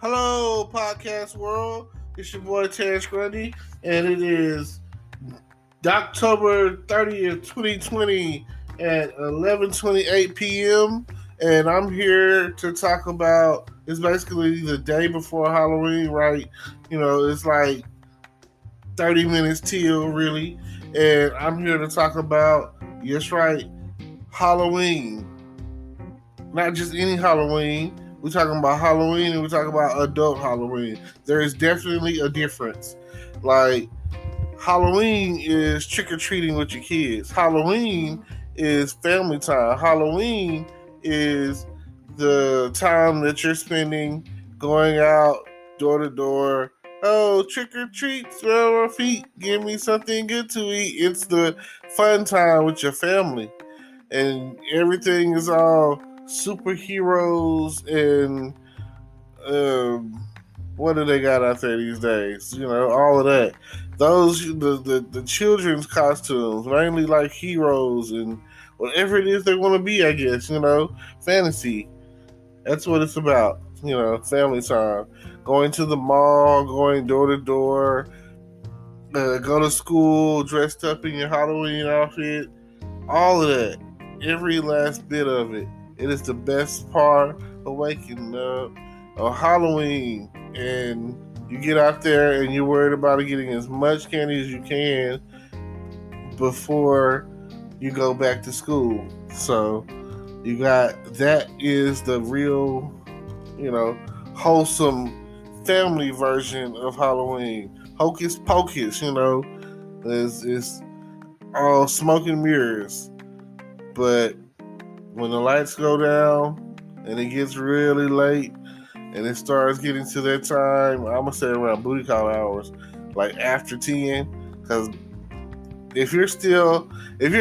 Hello, podcast world. It's your boy Terrence Grundy, and it is October 30th, 2020 at 11:28 p.m. And I'm here to talk about. It's basically the day before Halloween, right? It's like 30 minutes till, really. And I'm here to talk about, yes, right, Halloween. Not just any Halloween. We're talking about Halloween and we're talking about adult Halloween. There is definitely a difference. Like, Halloween is trick or treating with your kids. Halloween is family time. Halloween is the time that you're spending going out door to door. Oh, trick or treat, smell my feet, give me something good to eat. It's the fun time with your family. And everything is all superheroes and what do they got out there these days? All of that. Those the children's costumes, mainly like heroes and whatever it is they want to be. I guess fantasy. That's what it's about. Family time, going to the mall, going door to door, go to school dressed up in your Halloween outfit. All of that, every last bit of it. It is the best part of waking up on Halloween, and you get out there and you're worried about getting as much candy as you can before you go back to school. So you got that is the real, wholesome family version of Halloween. Hocus pocus, is all smoke and mirrors. But when the lights go down and it gets really late and it starts getting to that time, I'm going to say around booty call hours, like after 10, because if you're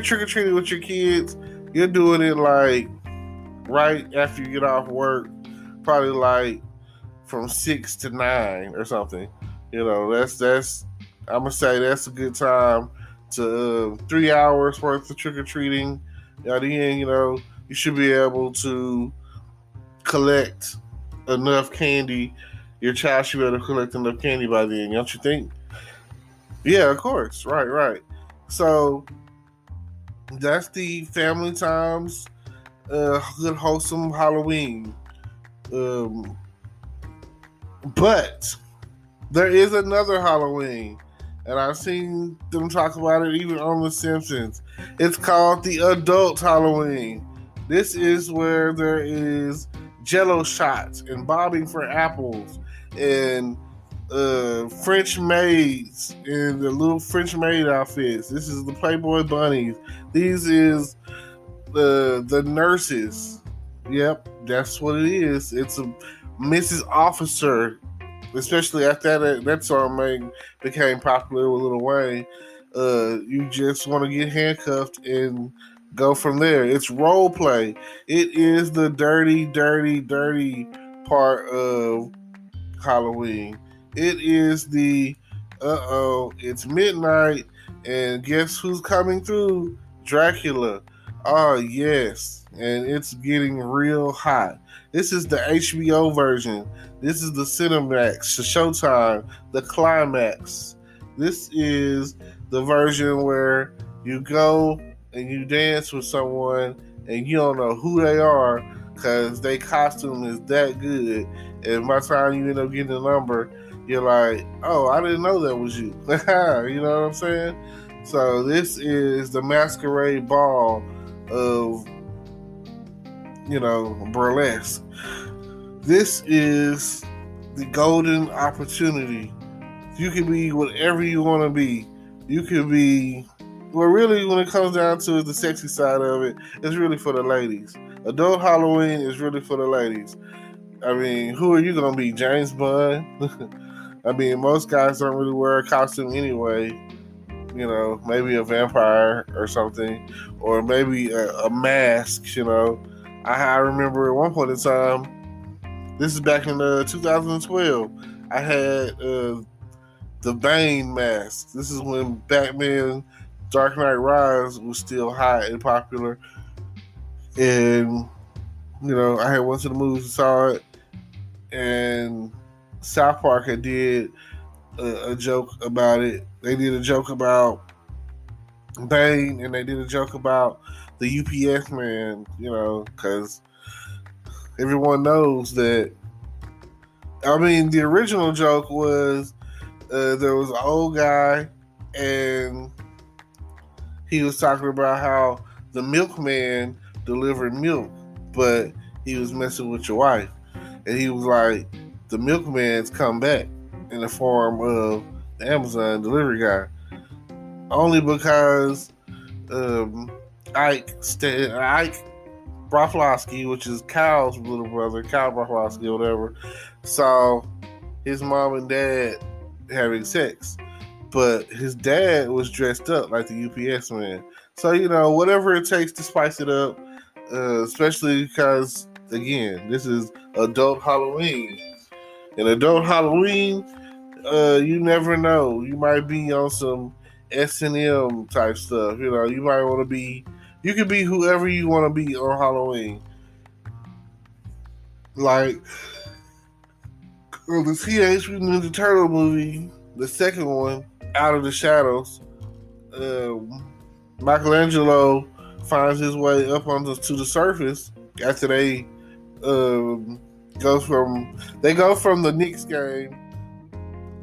trick-or-treating with your kids, you're doing it like right after you get off work, probably like from 6 to 9 or something. That's I'm going to say that's a good time to 3 hours worth of trick-or-treating. At the end, you should be able to collect enough candy. Your child should be able to collect enough candy by then, don't you think? Yeah, of course. Right. So that's the family times, good wholesome Halloween. But there is another Halloween, and I've seen them talk about it even on The Simpsons. It's called the adult Halloween. This is where there is Jello shots and bobbing for apples and French maids in the little French maid outfits. This is the Playboy bunnies. These is the nurses. Yep, that's what it is. It's a Mrs. Officer. Especially after that song became popular with Lil Wayne. You just want to get handcuffed and go from there. It's role play. It is the dirty part of Halloween. It is the it's midnight and guess who's coming through? Dracula. Oh yes, and it's getting real hot. This is the HBO version. This is the Cinemax, the Showtime, the Climax. This is the version where you go and you dance with someone and you don't know who they are because their costume is that good. And by the time you end up getting a number, you're like, oh, I didn't know that was you. You know what I'm saying? So this is the masquerade ball of, burlesque. This is the golden opportunity. You can be whatever you want to be. You can be, well, really, when it comes down to the sexy side of it, it's really for the ladies. Adult Halloween is really for the ladies. I mean, who are you going to be? James Bond? I mean, most guys don't really wear a costume anyway. Maybe a vampire or something. Or maybe a mask, I remember at one point in time, this is back in 2012, I had the Bane mask. This is when Batman Dark Knight Rise was still hot and popular. And, I had went to the movies and saw it. And South Park had did a joke about it. They did a joke about Bane, and they did a joke about the UPS man, because everyone knows that. I mean, the original joke was there was an old guy, and he was talking about how the milkman delivered milk, but he was messing with your wife. And he was like, the milkman's come back in the form of the Amazon delivery guy. Only because Ike Broflovski, which is Kyle's little brother, Kyle Broflovski or whatever, saw his mom and dad having sex. But his dad was dressed up like the UPS man. So, whatever it takes to spice it up, especially because, again, this is adult Halloween. And adult Halloween, you never know. You might be on some S&M type stuff. You might want to be, you can be whoever you want to be on Halloween. Like, the Teenage Mutant Ninja Turtle movie, the second one, Out of the Shadows, Michelangelo finds his way up to the surface after they go from the Knicks game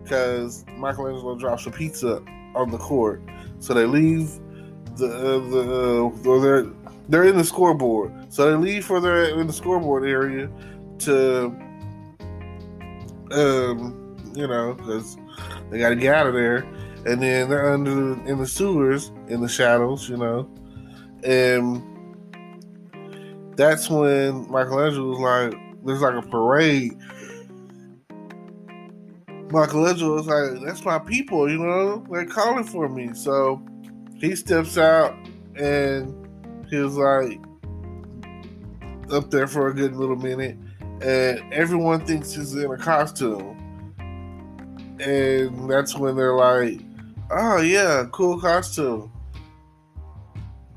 because Michelangelo drops a pizza on the court, so they leave they're in the scoreboard, so they leave in the scoreboard area to because they got to get out of there, and then they're in the sewers, in the shadows, and that's when Michelangelo was like, there's like a parade. Michelangelo was like, that's my people, they're calling for me. So he steps out, and he was like up there for a good little minute, and everyone thinks he's in a costume. And that's when they're like, oh yeah, cool costume.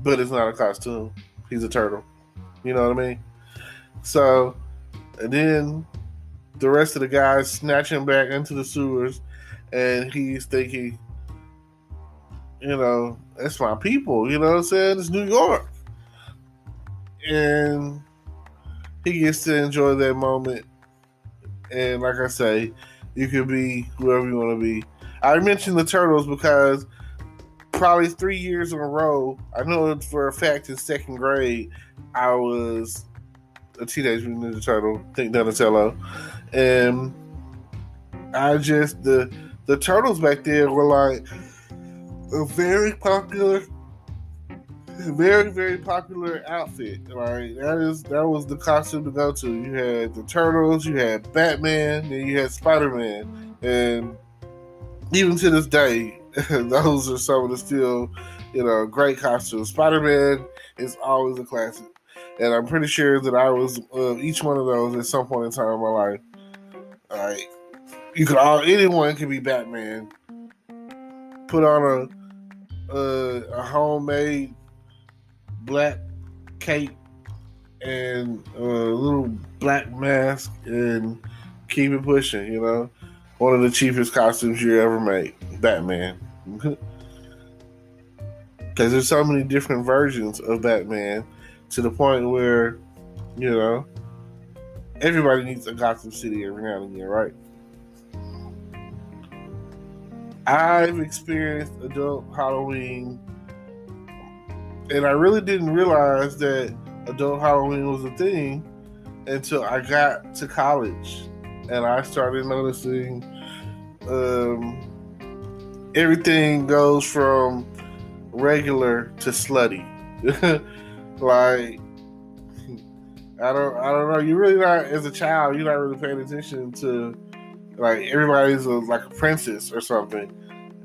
But it's not a costume. He's a turtle. You know what I mean? So, and then the rest of the guys snatch him back into the sewers, and he's thinking, that's my people. You know what I'm saying? It's New York. And he gets to enjoy that moment. And like I say, you can be whoever you want to be. I mentioned the Turtles because probably 3 years in a row, I know for a fact in second grade, I was a Teenage Mutant Ninja Turtle, think Donatello. And the Turtles back there were like a very popular, very, very popular outfit. Like that was the costume to go to. You had the Turtles, you had Batman, then you had Spider-Man, and even to this day, those are some of the still, great costumes. Spider-Man is always a classic, and I'm pretty sure that I was each one of those at some point in time in my life. Like, anyone can be Batman. Put on a homemade black cape and a little black mask and keep it pushing, One of the cheapest costumes you ever made, Batman. Because there's so many different versions of Batman to the point where, everybody needs a Gotham City every now and again, right? I've experienced adult Halloween, and I really didn't realize that adult Halloween was a thing until I got to college, and I started noticing everything goes from regular to slutty. Like, I don't know. You're really not, as a child, you're not really paying attention to, like, everybody's like a princess or something.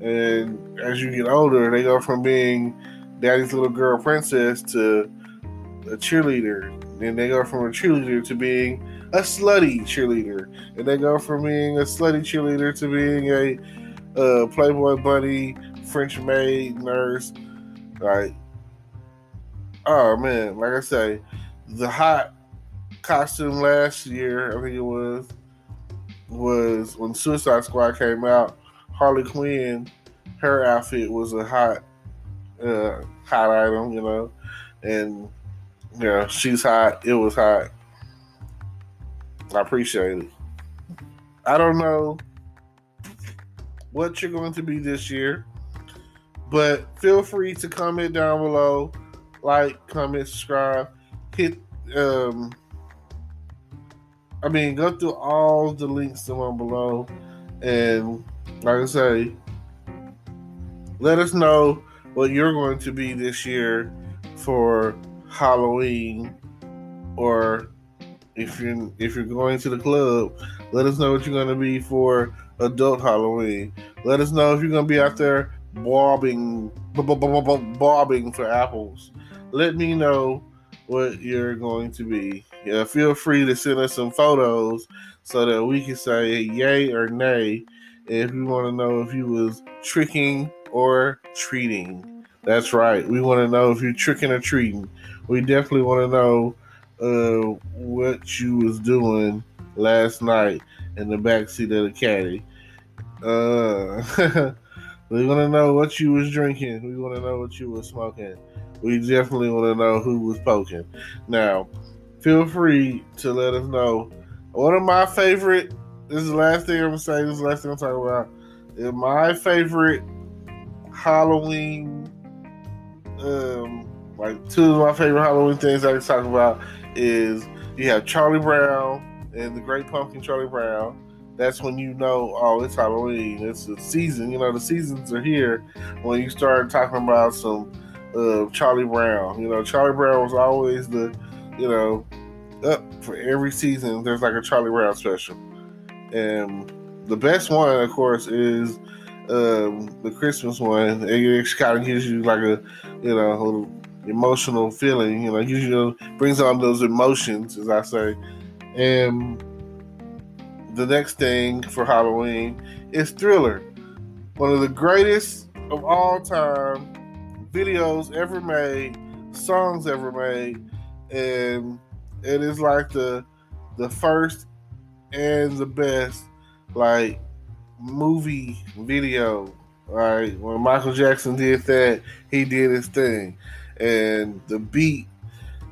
And as you get older, they go from being daddy's little girl princess to a cheerleader. And they go from a cheerleader to being a slutty cheerleader. And they go from being a slutty cheerleader to being a Playboy bunny, French maid, nurse. Like, oh man, like I say, the hot costume last year, I think it was was when Suicide Squad came out. Harley Quinn, her outfit was a hot item, and she's hot. It was hot. I appreciate it. I don't know what you're going to be this year, but feel free to comment down below, like, comment, subscribe, hit. Go through all the links down below, and like I say, let us know what you're going to be this year for Halloween, or if you're going to the club, let us know what you're going to be for adult Halloween. Let us know if you're going to be out there bobbing for apples. Let me know what you're going to be. Feel free to send us some photos so that we can say yay or nay if we want to know if you was tricking or treating. That's right. We want to know if you're tricking or treating. We definitely want to know what you was doing last night in the backseat of the caddy. We want to know what you was drinking. We want to know what you was smoking. We definitely want to know who was poking. Now, feel free to let us know. One of my favorite, this is the last thing I'm going to say, this is the last thing I'm talking about, is my favorite Halloween, two of my favorite Halloween things I can talk about is you have Charlie Brown and the Great Pumpkin Charlie Brown. That's when you know, oh, it's Halloween. It's the season. The seasons are here when you start talking about some Charlie Brown. Charlie Brown was always up for every season. There's like a Charlie Brown special. And the best one, of course, is the Christmas one. It kind of gives you like a little emotional feeling. Brings on those emotions, as I say. And the next thing for Halloween is Thriller, one of the greatest of all time videos ever made, songs ever made, and it is like the first and the best movie video. Right, when Michael Jackson did that, he did his thing, and the beat,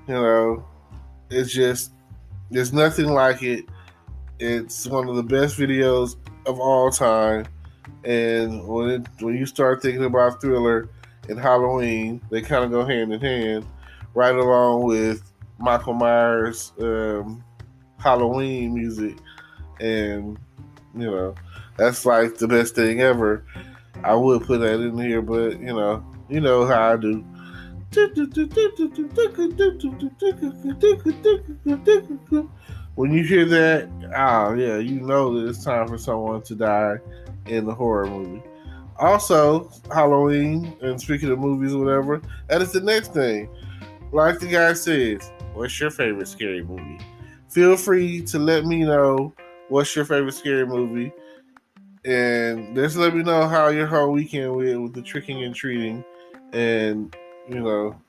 it's just there's nothing like it. It's one of the best videos of all time, and when you start thinking about Thriller and Halloween, they kind of go hand in hand, right along with Michael Myers' Halloween music, and that's like the best thing ever. I would put that in here, but you know how I do. When you hear that, you know that it's time for someone to die in the horror movie. Also, Halloween, and speaking of movies or whatever, that is the next thing. Like the guy says, what's your favorite scary movie? Feel free to let me know what's your favorite scary movie. And just let me know how your whole weekend went with the tricking and treating and,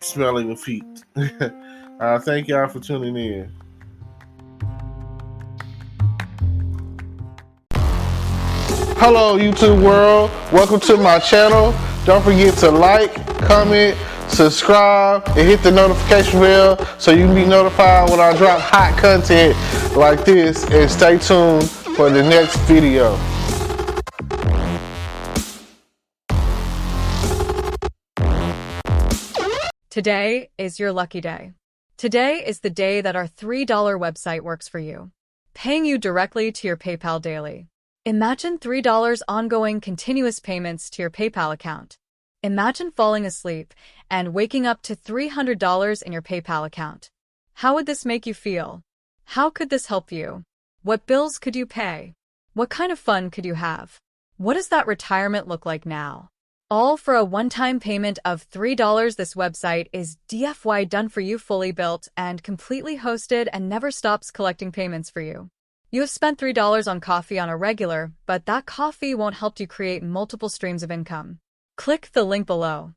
smelling of feet. Thank y'all for tuning in. Hello, YouTube world. Welcome to my channel. Don't forget to like, comment, subscribe, and hit the notification bell so you can be notified when I drop hot content like this. And stay tuned for the next video. Today is your lucky day. Today is the day that our $3 website works for you, paying you directly to your PayPal daily. Imagine $3 ongoing continuous payments to your PayPal account. Imagine falling asleep and waking up to $300 in your PayPal account. How would this make you feel? How could this help you? What bills could you pay? What kind of fun could you have? What does that retirement look like now? All for a one-time payment of $3. This website is DFY done for you, fully built and completely hosted, and never stops collecting payments for you. You have spent $3 on coffee on a regular, but that coffee won't help you create multiple streams of income. Click the link below.